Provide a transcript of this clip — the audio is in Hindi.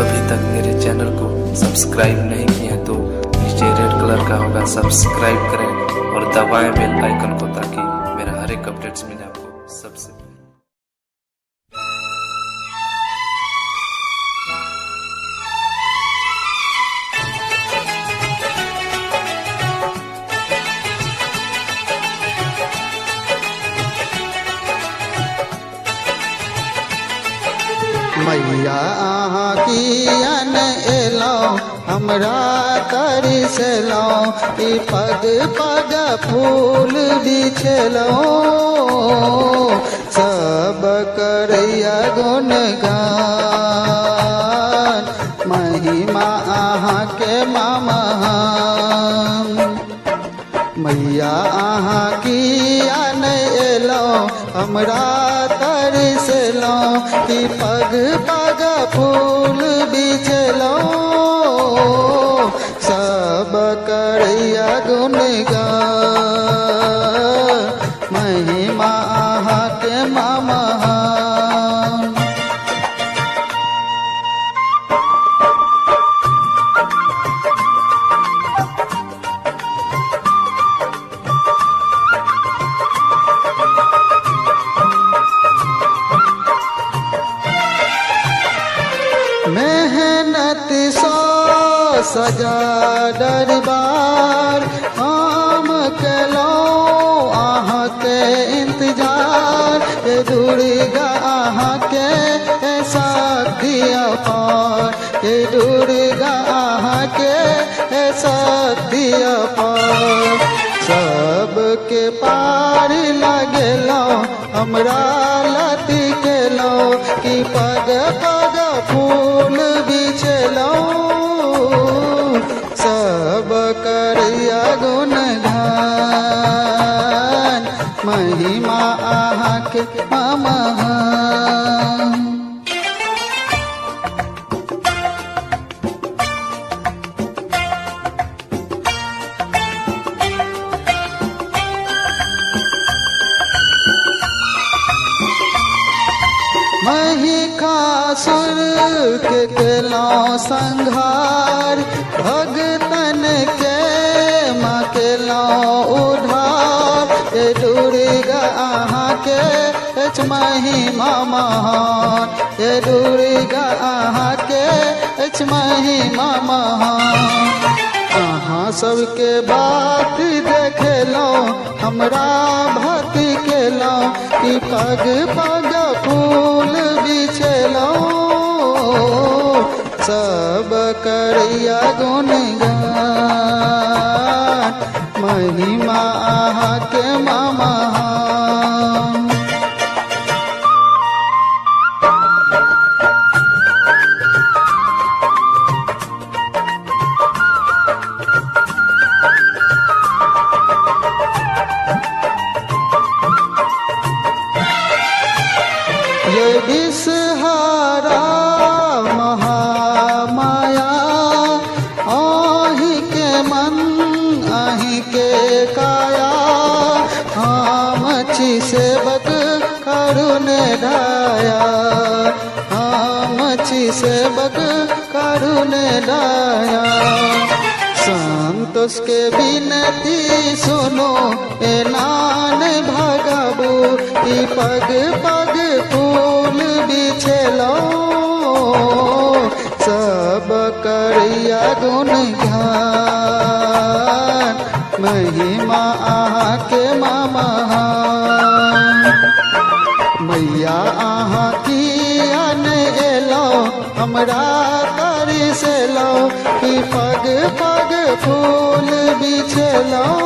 अभी तक मेरे चैनल को सब्सक्राइब नहीं किए हैं तो नीचे रेड कलर का होगा, सब्सक्राइब करें और दबाएं बेल आइकन को ताकि मेरा हर एक अपडेट्स मिले आपको सबसे पहले। मैया अहाँ कियन एलौं हमरा तरसलौं, ई पग पग फूल बिछलौं, सब करैया गुणगान, महिमा अहाँके महान। मैया अहाँ कियन एलौं हमरा तरसलौं, कि पग पग फूल बिछलौं, सब करैया गुणगान, महिमा अहाँके महान। मेहनत सो सजा दरबार, हम केलौं अहाँके इंतजार, हे दुर्गा अहाँके शक्ति अपार, हे दुर्गा अहाँके शक्ति अपार, सबके पार लगलौं हमरा लति केलौं, कि पग पग फूल बिछलौं, सब करैया गुणगान, महिमा अहाँके महान। महिषासुर के केलौं संहार, भगतन के माँ केलौं उद्धार, हे दुर्गा अहाँके अछि महिमा महान, हे दुर्गा अहाँके अछि महिमा महान। अहाँ सबके बात देखलौं हमरा भक्ति केलौं, कि पग पग फूल बिछलौं, सब करैया गुणगान, महिमा अहाँके महान। ये विषहारा महामाया, अहीं के मन अहीं के काया, हम छी सेवक करुण दाया, हम छी सेवक करुण दाया, संतोष के विनती सुनो ए नान भगबू, कि पग पग फूल बिछलौं, सब करैया गुणगान, महिमा अहाँके महान। मैया अहाँ कियन एलौं हमरा तरसलौं, कि पग पग फूल बिछलौं,